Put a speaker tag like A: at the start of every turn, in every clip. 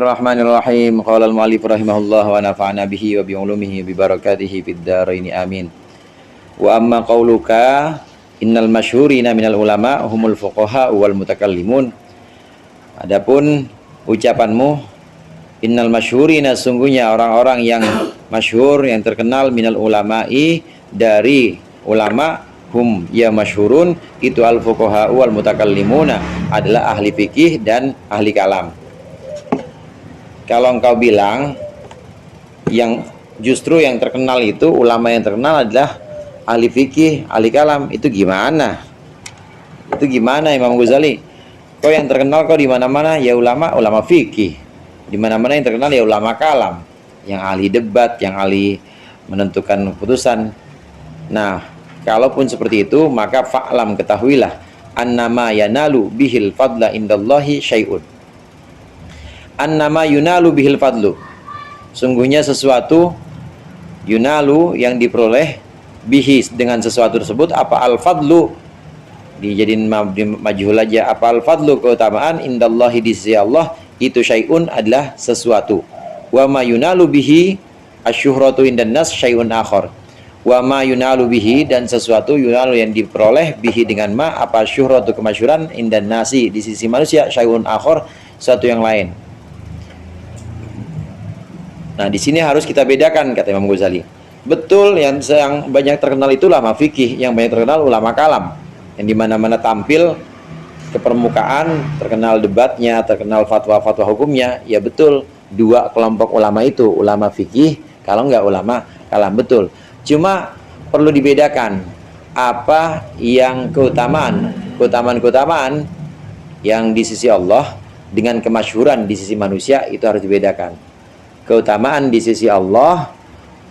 A: Bismillahirrahmanirrahim. Qala al-mu'allif rahimahullah wa nafa'ana bihi wa bi ulumihi bi barakatihi fid dharain amin. Wa amma qauluka innal masyhurina minal ulama humul fuqaha wal mutakallimun. Adapun ucapanmu innal masyhurina, sungguhnya orang-orang yang masyhur, yang terkenal, minal ulama'i, dari ulama, hum ya masyhurun, itu al fuqaha wal mutakallimuna, adalah ahli fikih dan ahli kalam. Kalau engkau bilang yang justru yang terkenal itu, ulama yang terkenal adalah ahli fikih, ahli kalam, itu gimana? Itu gimana Imam Ghazali? Kau yang terkenal kau di mana-mana ya ulama fikih. Di mana-mana yang terkenal ya ulama kalam, yang ahli debat, yang ahli menentukan keputusan. Nah, kalaupun seperti itu, maka fa'lam, ketahuilah, annama yanalu bihil fadla indallahi syai'un. Annama yunalu bihil fadlu, sungguhnya sesuatu, yunalu yang diperoleh, bihi dengan sesuatu tersebut, apa al fadlu, dijadiin majhul aja, apa al fadlu, keutamaan, indallahi di sisi Allah, itu syai'un adalah sesuatu. Wa ma yunalu bihi asyuhratu indan nas syai'un akhar. Wa ma yunalu bihi, dan sesuatu yunalu yang diperoleh, bihi dengan ma, apa syuhratu, kemasyhuran, indan nasi di sisi manusia, syai'un akhar, suatu yang lain. Nah, di sini harus kita bedakan, kata Imam Ghazali. Betul, yang banyak terkenal itu ulama fikih, yang banyak terkenal ulama kalam, yang dimana-mana tampil ke permukaan, terkenal debatnya, terkenal fatwa-fatwa hukumnya. Ya betul, dua kelompok ulama itu, ulama fikih, kalau enggak ulama kalam, betul. Cuma perlu dibedakan apa yang keutamaan yang di sisi Allah dengan kemasyhuran di sisi manusia, itu harus dibedakan. Keutamaan di sisi Allah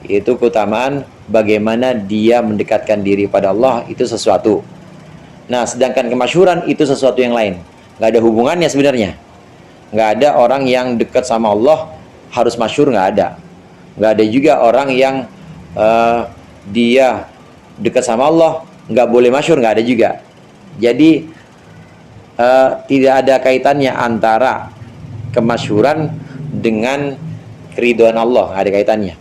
A: itu keutamaan bagaimana dia mendekatkan diri pada Allah, itu sesuatu. Nah, sedangkan kemasyhuran itu sesuatu yang lain, nggak ada hubungannya sebenarnya. Nggak ada orang yang dekat sama Allah harus masyhur, nggak ada. Nggak ada juga orang yang dia dekat sama Allah nggak boleh masyhur, nggak ada juga. Jadi tidak ada kaitannya antara kemasyhuran dengan keridhaan Allah, nggak ada kaitannya.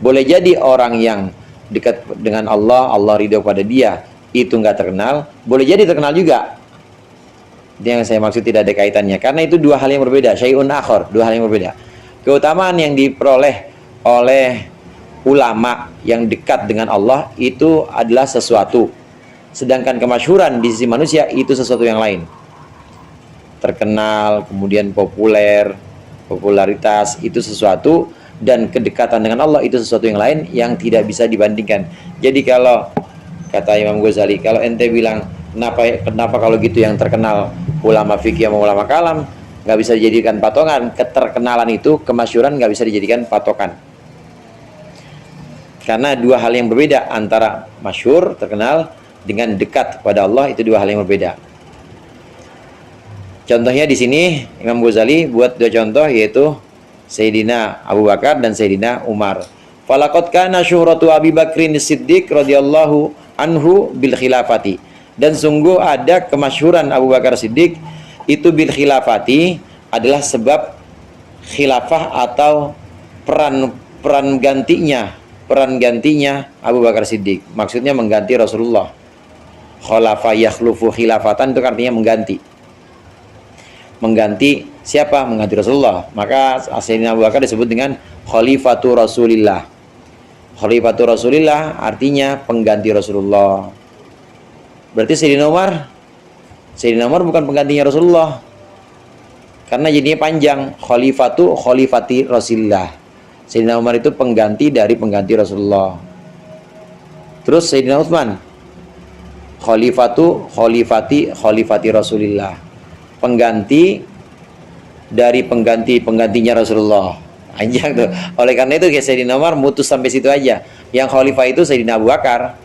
A: Boleh jadi orang yang dekat dengan Allah, Allah ridho pada dia, itu nggak terkenal. Boleh jadi terkenal juga. Itu yang saya maksud, tidak ada kaitannya, karena itu dua hal yang berbeda, syai'un akhar, dua hal yang berbeda. Keutamaan yang diperoleh oleh ulama yang dekat dengan Allah itu adalah sesuatu, sedangkan kemasyhuran di sisi manusia itu sesuatu yang lain. Terkenal, kemudian popularitas itu sesuatu, dan kedekatan dengan Allah itu sesuatu yang lain yang tidak bisa dibandingkan. Jadi kalau kata Imam Ghazali, kalau ente bilang kenapa kalau gitu yang terkenal ulama fikih sama ulama kalam nggak bisa dijadikan patokan, keterkenalan itu, kemasyhuran nggak bisa dijadikan patokan, karena dua hal yang berbeda, antara masyhur, terkenal, dengan dekat pada Allah, itu dua hal yang berbeda. Contohnya di sini Imam Ghazali buat dua contoh, yaitu Sayyidina Abu Bakar dan Sayyidina Umar. Falaqad kana syuhratu Abi Bakrin Siddiq radhiyallahu anhu bil khilafati, dan sungguh ada kemasyhuran Abu Bakar Siddiq itu bil khilafati, adalah sebab khilafah atau peran gantinya Abu Bakar Siddiq, maksudnya mengganti Rasulullah. Khalafa yakhlufu khilafatan, itu artinya mengganti siapa? Mengganti Rasulullah. Maka Sayyidina Abu Bakar disebut dengan Khalifatu Rasulillah. Khalifatu Rasulillah artinya pengganti Rasulullah. Berarti Sayyidina Umar bukan penggantinya Rasulullah, karena jadinya panjang, Khalifati Rasulillah. Sayyidina Umar itu pengganti dari pengganti Rasulullah. Terus Sayyidina Utsman, Khalifati Rasulillah, pengganti dari penggantinya Rasulullah. Anjang tuh. Oleh karena itu Sayyidina Umar mutus sampai situ aja. Yang khalifah itu Sayyidina Abu Bakar.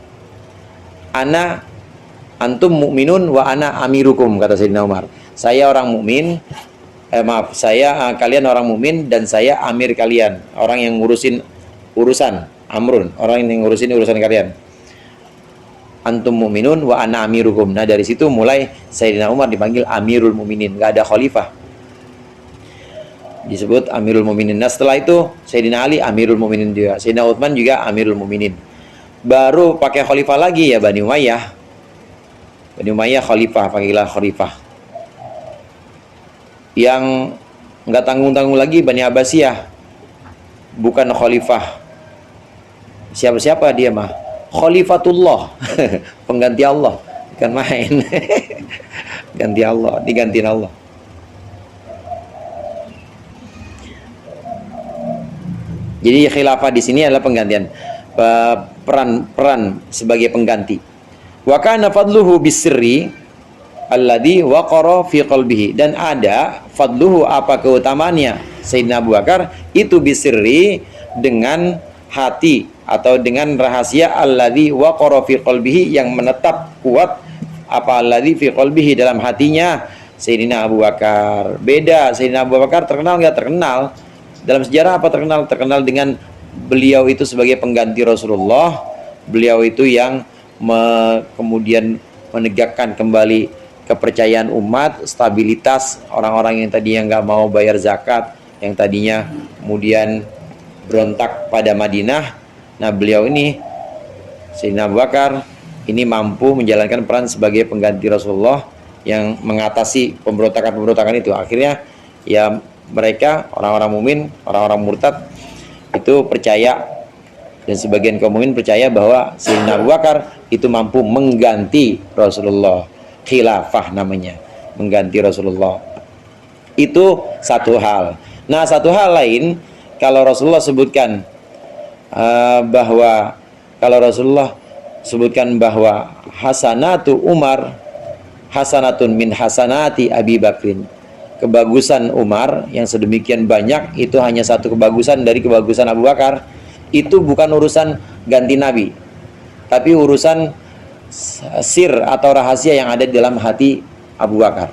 A: Antum mu'minun wa ana amirukum, kata Sayyidina Umar. Saya orang mukmin, kalian orang mukmin dan saya amir kalian, orang yang ngurusin urusan, amrun, orang yang ngurusin urusan kalian. Antum mu'minun wa ana amirukum. Nah, dari situ mulai Sayyidina Umar dipanggil Amirul Mukminin, nggak ada khalifah. disebut Amirul Mukminin. Nah, setelah itu Sayyidina Ali Amirul Mukminin juga, Sayyidina Utsman juga Amirul Mukminin. Baru pakai khalifah lagi ya Bani Umayyah. Bani Umayyah khalifah, pakailah khalifah. Yang nggak tanggung-tanggung lagi Bani Abbasiyah, bukan khalifah siapa-siapa, dia mah Khalifatullah, pengganti Allah, bukan main. Ganti Allah, digantiin Allah. Jadi khilafah di sini adalah penggantian, peran sebagai pengganti. Wa kana fadluhu bisirri alladhi waqara fi qalbihi, dan ada fadluhu, apa keutamaannya Sayyidina Abu Bakar itu bisirri, dengan hati atau dengan rahasia, alladhi waqara fi qalbihi, yang menetap kuat, apa alladhi fi qalbihi, dalam hatinya Sayyidina Abu Bakar. Beda, Sayyidina Abu Bakar terkenal nggak terkenal dalam sejarah, apa terkenal? Terkenal dengan beliau itu sebagai pengganti Rasulullah. Beliau itu yang kemudian menegakkan kembali kepercayaan umat, stabilitas orang-orang yang tadinya nggak mau bayar zakat, yang tadinya kemudian berontak pada Madinah. Nah, beliau ini Sayyidina Abu Bakar ini mampu menjalankan peran sebagai pengganti Rasulullah yang mengatasi pemberontakan-pemberontakan itu. Akhirnya ya mereka, orang-orang mukmin, orang-orang murtad itu percaya, dan sebagian kaum mukmin percaya bahwa Sayyidina Abu Bakar itu mampu mengganti Rasulullah. Khilafah namanya, mengganti Rasulullah. Itu satu hal. Nah, satu hal lain, kalau Rasulullah sebutkan bahwa hasanatu Umar hasanatun min hasanati Abi Bakrin, kebagusan Umar yang sedemikian banyak itu hanya satu kebagusan dari kebagusan Abu Bakar. Itu bukan urusan ganti Nabi, tapi urusan sir atau rahasia yang ada di dalam hati Abu Bakar.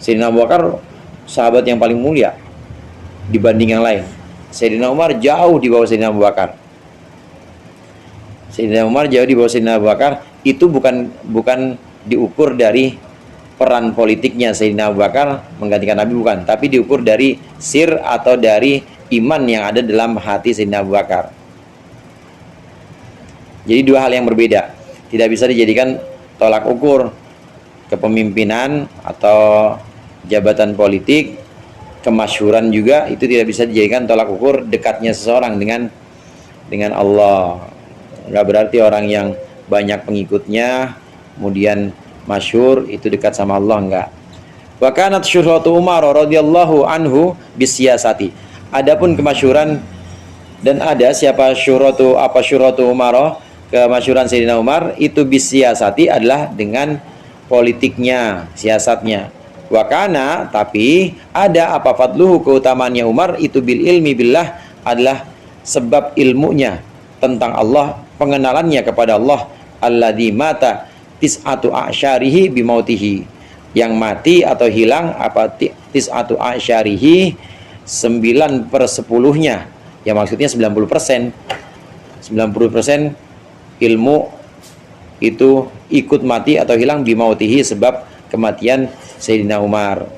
A: Sayyidina Abu Bakar sahabat yang paling mulia dibanding yang lain. Sayyidina Umar jauh di bawah Sayyidina Abu Bakar. Sayyidina Umar jauh di bawah Sayyidina Abu Bakar. Itu bukan diukur dari peran politiknya Sayyidina Abu Bakar menggantikan Nabi, bukan, tapi diukur dari sir atau dari iman yang ada dalam hati Sayyidina Abu Bakar. Jadi dua hal yang berbeda, tidak bisa dijadikan tolak ukur. Kepemimpinan atau jabatan politik, kemasyhuran juga, itu tidak bisa dijadikan tolak ukur dekatnya seseorang dengan Allah. Nggak berarti orang yang banyak pengikutnya kemudian masyhur itu dekat sama Allah, enggak. Wa kanat syuhratu Umar radhiyallahu anhu bisyasati. Adapun kemasyhuran, dan ada siapa syuhratu Umar, kemasyhuran Sayyidina Umar itu bisyasati adalah dengan politiknya, siasatnya. Wa kana, tapi ada apa fadluhu, keutamaannya Umar itu bil ilmi billah, adalah sebab ilmunya tentang Allah, pengenalannya kepada Allah. Alladzi mata tis'atu a'syarihi bimautihi, yang mati atau hilang apa tis'atu a'syarihi 9/10-nya, ya maksudnya 90%. 90% ilmu itu ikut mati atau hilang bimautihi, sebab kematian Sayyidina Umar.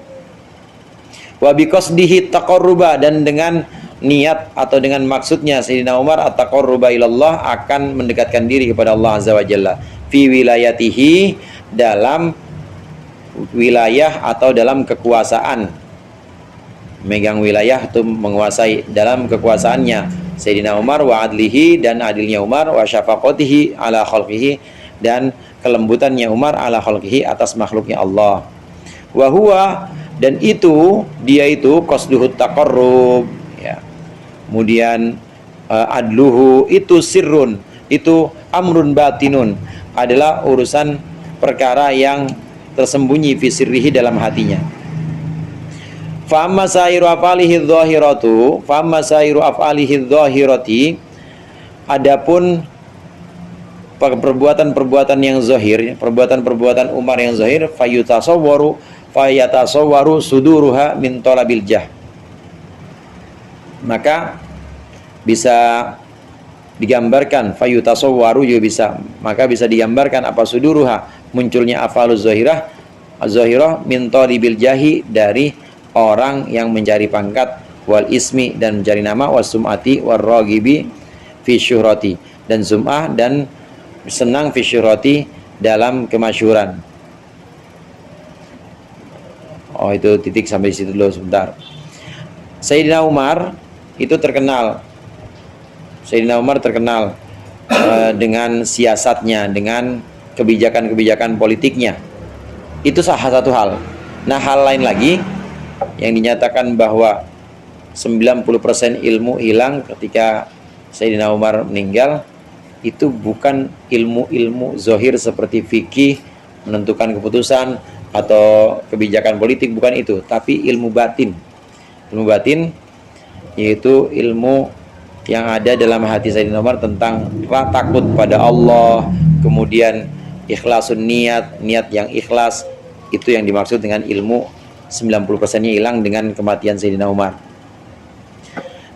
A: Wa biqasdihi taqarruba, dan dengan niat atau dengan maksudnya Sayyidina Umar at-taqarruba ilallah, akan mendekatkan diri kepada Allah Azza wa Jalla, fi wilayatihi, dalam wilayah atau dalam kekuasaan, megang wilayah itu menguasai dalam kekuasaannya Sayyidina Umar, wa adlihi, dan adilnya Umar, wa syafaqatihi ala khalqihi, dan kelembutannya Umar ala khalqihi, atas makhluknya Allah. Wa huwa, dan itu dia itu qasduhu taqarrub, ya. Kemudian adluhu itu sirrun, itu amrun batinun, adalah urusan perkara yang tersembunyi fi sirrihi, dalam hatinya. Fa amma sairu afalihi dhahiratu, fa amma sairu afalihi dhahirati, adapun perbuatan-perbuatan yang zahir, perbuatan-perbuatan Umar yang zahir, fayatasawwaru suduruha min talabil jah, maka bisa digambarkan, fayutasawwaru juga bisa, maka bisa digambarkan apa suduruha, munculnya afaluz zahirah min talibil jahi, dari orang yang mencari pangkat, wal ismi dan mencari nama, was sum'ati war ragibi fi syuhrati, dan sum'ah dan senang fi syuhrati dalam kemasyhuran. Oh, itu titik sampai situ dulu sebentar. Sayyidina Umar itu terkenal. Sayyidina Umar terkenal dengan siasatnya, dengan kebijakan-kebijakan politiknya. Itu salah satu hal. Nah, hal lain lagi yang dinyatakan bahwa 90% ilmu hilang ketika Sayyidina Umar meninggal, itu bukan ilmu-ilmu zohir seperti fikih, menentukan keputusan atau kebijakan politik, bukan itu, tapi ilmu batin. Ilmu batin yaitu ilmu yang ada dalam hati Sayyidina Umar tentang takut pada Allah, kemudian ikhlasun niat, niat yang ikhlas. Itu yang dimaksud dengan ilmu 90%-nya hilang dengan kematian Sayyidina Umar.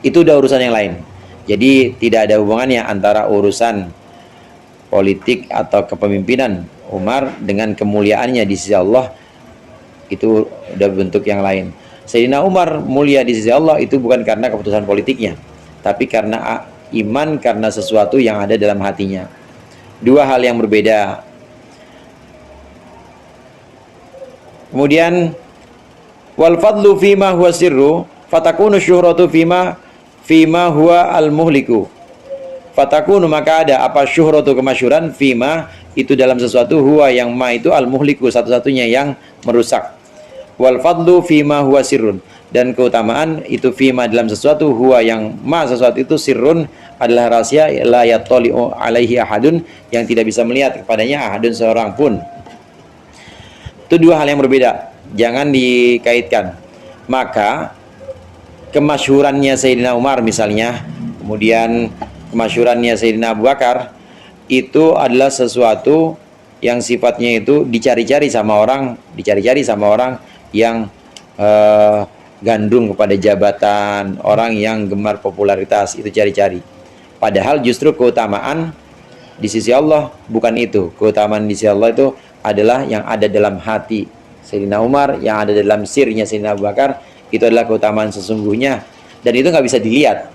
A: Itu udah urusan yang lain. Jadi tidak ada hubungannya antara urusan politik atau kepemimpinan Umar dengan kemuliaannya di sisi Allah. Itu udah bentuk yang lain. Sayyidina Umar mulia di sisi Allah itu bukan karena keputusan politiknya, tapi karena iman, karena sesuatu yang ada dalam hatinya. Dua hal yang berbeda. Kemudian wal fadlu fima huwa sirru fatakunu syuhratu fima huwa al muhliku. Fatakunu, maka ada apa syuhratu, kemasyhuran, fima itu dalam sesuatu, huwa yang ma itu al muhliku, satu-satunya yang merusak. Wal fadlu fima huwa sirrun, dan keutamaan itu fima dalam sesuatu, huwa yang ma sesuatu itu, sirrun adalah rahasia, la yattali'u alaihi ahadun, yang tidak bisa melihat kepadanya ahadun, seorang pun. Itu dua hal yang berbeda, jangan dikaitkan. Maka kemasyhurannya Sayyidina Umar misalnya, kemudian kemasyhurannya Sayyidina Abu Bakar, itu adalah sesuatu yang sifatnya itu dicari-cari sama orang yang gandrung kepada jabatan, orang yang gemar popularitas, itu cari-cari. Padahal justru keutamaan di sisi Allah bukan itu. Keutamaan di sisi Allah itu adalah yang ada dalam hati Sayyidina Umar, yang ada dalam sirnya Sayyidina Abu Bakar. Itu adalah keutamaan sesungguhnya, dan itu nggak bisa dilihat,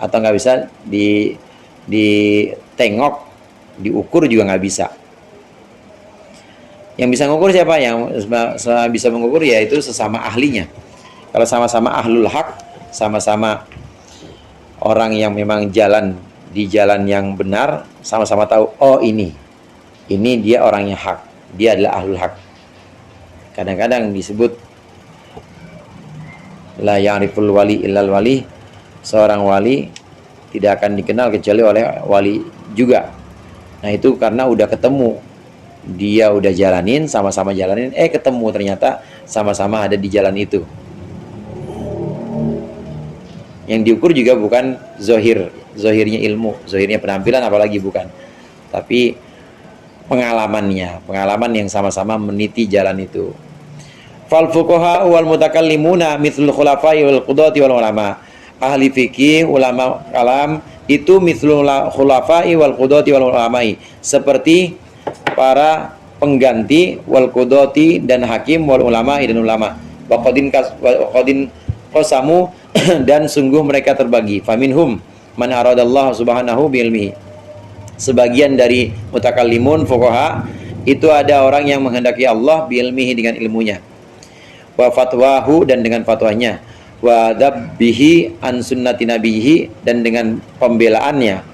A: atau nggak bisa ditengok, diukur juga nggak bisa. Yang bisa mengukur siapa? Yang bisa mengukur yaitu sesama ahlinya. Kalau sama-sama ahlul haq, sama-sama orang yang memang jalan di jalan yang benar, sama-sama tahu, oh ini dia orangnya hak, dia adalah ahlul haq. Kadang-kadang disebut la ya'riful wali illal wali, seorang wali tidak akan dikenal kecuali oleh wali juga. Nah, itu karena udah ketemu, dia udah jalanin, sama-sama jalanin, ketemu ternyata sama-sama ada di jalan itu. Yang diukur juga bukan zohirnya ilmu, zohirnya penampilan apalagi bukan, tapi pengalaman yang sama-sama meniti jalan itu. Fal fuqaha wal mutakallimuna mithlul khulafai wal qudati wal ulama. Ahli fikih, ulama kalam itu mithlul khulafai wal qudati wal ulamai, seperti para pengganti, wal qudati dan hakim, wal ulama dan ulama. Wa qadin qasamu dan sungguh mereka terbagi. Faminhum man aradallahu subhanahu bi ilmihi. Sebagian dari mutakallimun fuqaha itu ada orang yang menghendaki Allah bi ilmihi, dengan ilmunya. Wa fatwahu, dan dengan fatwanya. Wa dzabbihi an sunnati nabihi, dan dengan pembelaannya,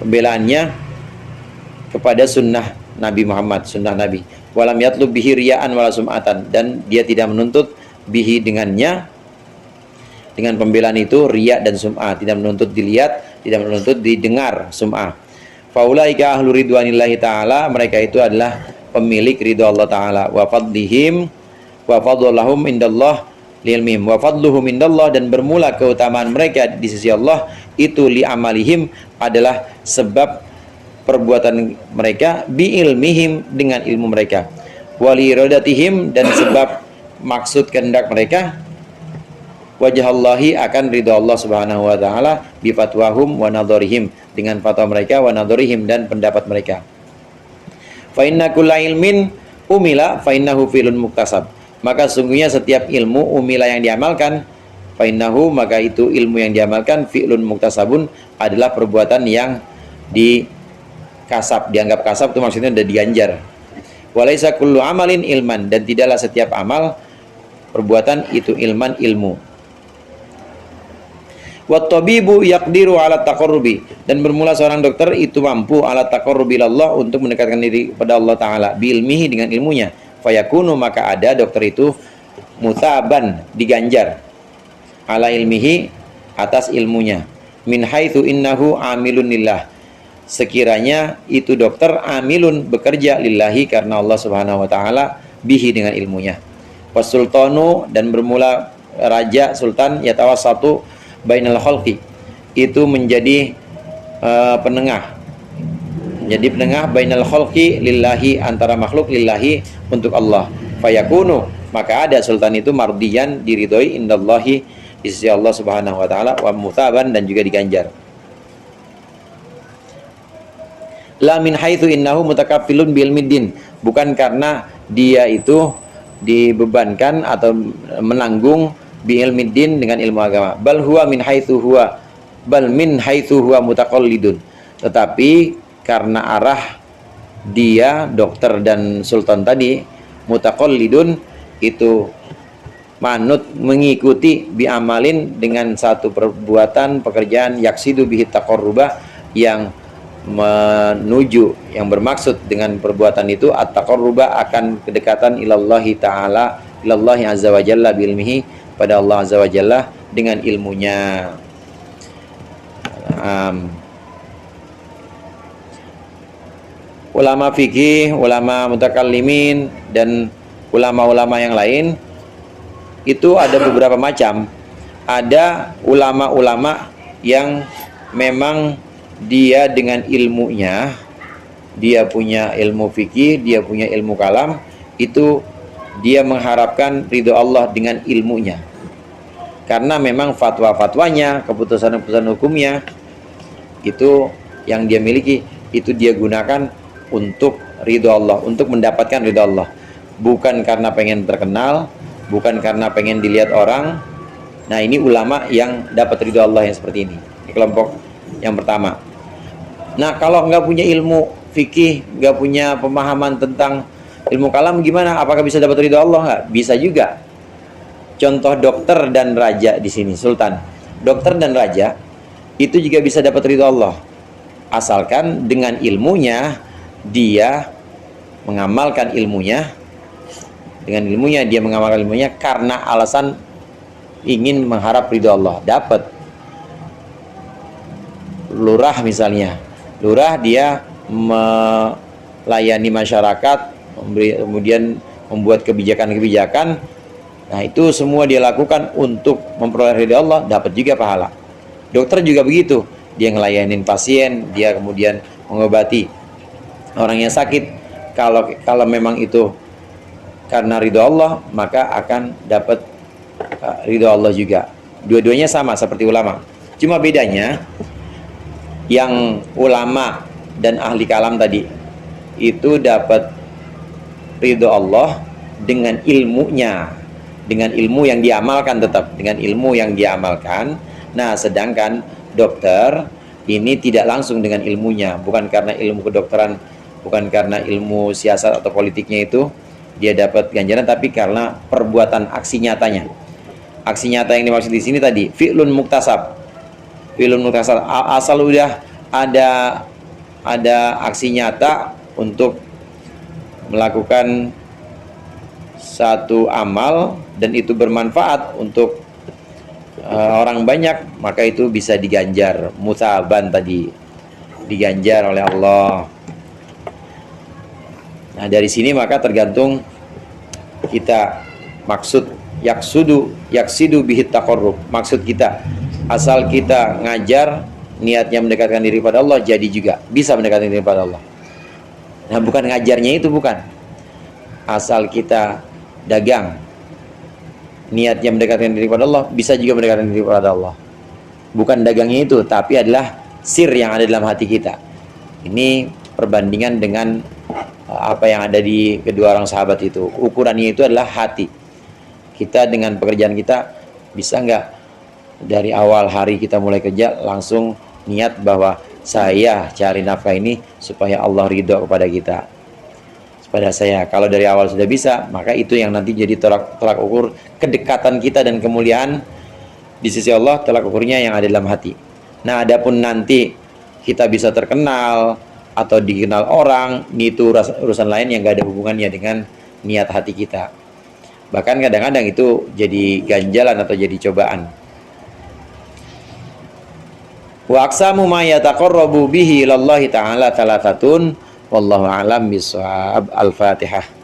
A: pembelaannya kepada sunnah Nabi Muhammad, sunnah Nabi. Walam yatlub bihi riya'an wala sum'atan, dan dia tidak menuntut bihi dengannya, dengan pembelaan itu, riya dan sum'ah, tidak menuntut dilihat, tidak menuntut didengar, sum'ah. Faulaika ahlu ridwanillahi ta'ala, mereka itu adalah pemilik ridho Allah Ta'ala. Wa fadlihim wa fadlahum indallah li'ilmihim wa fadluhum indallah, dan bermula keutamaan mereka di sisi Allah itu li'amalihim, adalah sebab perbuatan mereka, bi'ilmihim, dengan ilmu mereka, wali iradatihim, dan sebab maksud kehendak mereka, wajahallahi, akan ridho Allah Subhanahu wa ta'ala, bifatwahum wa nadharihim, dengan fatwa mereka, wa nadharihim, dan pendapat mereka. Fa inna kulla ilmin umila fa innahu fi'lun muktasab. Maka sungguhnya setiap ilmu umila yang diamalkan, fa innahu maka itu ilmu yang diamalkan, fi'lun muktasabun adalah perbuatan yang dikasab, dianggap kasab itu maksudnya sudah diganjar. Walaisa kullu amalin ilman, dan tidaklah setiap amal perbuatan itu ilman ilmu. Wat tabibu yaqdiru ala taqarrubi, dan bermula seorang dokter itu mampu ala taqarrubi ilallah untuk mendekatkan diri kepada Allah taala bi ilmihi dengan ilmunya. Fayakunu maka ada dokter itu mutaban diganjar ala ilmihi atas ilmunya. Min haitsu innahu amilun lillah, sekiranya itu dokter amilun bekerja lillahi karena Allah Subhanahu wa taala bihi dengan ilmunya. Wasultanu, dan bermula raja sultan yatawassatu bainal khalqi, itu menjadi penengah, menjadi penengah bainal khalqi lillahi, antara makhluk lillahi untuk Allah. Fayakunu maka ada sultan itu mardiyan, diridhoi indallahi di sisi Allah Subhanahu wa taala, wa mutaban, dan juga diganjar. La min haitsu innahu mutakaffilun bil middin, bukan karena dia itu dibebankan atau menanggung bi ilmiddin dengan ilmu agama. Bal huwa min haitsu huwa, bal min haitsu huwa mutaqallidun, tetapi karena arah dia dokter dan sultan tadi mutaqallidun itu manut, mengikuti bi amalin dengan satu perbuatan pekerjaan yaksidu bihi taqarruba, yang menuju, yang bermaksud dengan perbuatan itu at-taqarruba akan kedekatan ilallahi ta'ala, ilallahi azza wa jalla bi ilmihi, pada Allah azza wa jalla dengan ilmunya. Ulama fikih, ulama mutakallimin, dan ulama-ulama yang lain itu ada beberapa macam. Ada ulama-ulama yang memang dia dengan ilmunya, dia punya ilmu fikih, dia punya ilmu kalam, itu dia mengharapkan ridho Allah dengan ilmunya, karena memang fatwa-fatwanya, keputusan-keputusan hukumnya itu yang dia miliki, itu dia gunakan untuk ridho Allah, untuk mendapatkan ridho Allah, bukan karena pengen terkenal, bukan karena pengen dilihat orang. Nah, ini ulama yang dapat ridho Allah yang seperti ini. Ini kelompok yang pertama. Nah, kalau nggak punya ilmu fikih, nggak punya pemahaman tentang ilmu kalam, gimana? Apakah bisa dapat ridho Allah? Nggak bisa juga. Contoh dokter dan raja di sini, sultan. Dokter dan raja itu juga bisa dapat ridho Allah, asalkan dengan ilmunya dia mengamalkan ilmunya, dengan ilmunya dia mengamalkan ilmunya karena alasan ingin mengharap ridho Allah. Dapat. Lurah misalnya, lurah dia melayani masyarakat, kemudian membuat kebijakan-kebijakan. Nah, itu semua dia lakukan untuk memperoleh ridha Allah, dapat juga pahala. Dokter juga begitu, dia ngelayanin pasien, dia kemudian mengobati orang yang sakit. Kalau memang itu karena ridha Allah, maka akan dapat ridha Allah juga. Dua-duanya sama seperti ulama. Cuma bedanya yang ulama dan ahli kalam tadi itu dapat ridho Allah dengan ilmunya, dengan ilmu yang diamalkan, tetap dengan ilmu yang diamalkan. Nah, sedangkan dokter ini tidak langsung dengan ilmunya, bukan karena ilmu kedokteran, bukan karena ilmu siasat atau politiknya itu dia dapat ganjaran, tapi karena perbuatan aksi nyatanya. Aksi nyata yang dimaksud di sini tadi fi'lun muktasab. Fi'lun muktasab, asal udah ada aksi nyata untuk melakukan satu amal dan itu bermanfaat untuk orang banyak, maka itu bisa diganjar. Mutaban tadi diganjar oleh Allah. Nah, dari sini maka tergantung kita maksud yaksidu bihi taqarrub, maksud kita. Asal kita ngajar niatnya mendekatkan diri pada Allah, jadi juga bisa mendekatkan diri pada Allah. Nah, bukan ngajarnya itu, bukan. Asal kita dagang niatnya mendekatkan diri pada Allah, bisa juga mendekatkan diri pada Allah. Bukan dagangnya itu, tapi adalah sir yang ada dalam hati kita. Ini perbandingan dengan apa yang ada di kedua orang sahabat itu. Ukurannya itu adalah hati. Kita dengan pekerjaan kita bisa nggak dari awal hari kita mulai kerja langsung niat bahwa saya cari nafkah ini supaya Allah ridho kepada kita, kepada saya. Kalau dari awal sudah bisa, maka itu yang nanti jadi tolak ukur kedekatan kita dan kemuliaan di sisi Allah, tolak ukurnya yang ada dalam hati. Nah, adapun nanti kita bisa terkenal atau dikenal orang, itu urusan lain yang gak ada hubungannya dengan niat hati kita. Bahkan kadang-kadang itu jadi ganjalan atau jadi cobaan. Wa aqsamu ma yataqarrabu bihi ilallahi ta'ala thalathatun wallahu a'lam bishawab. Al-Fatihah.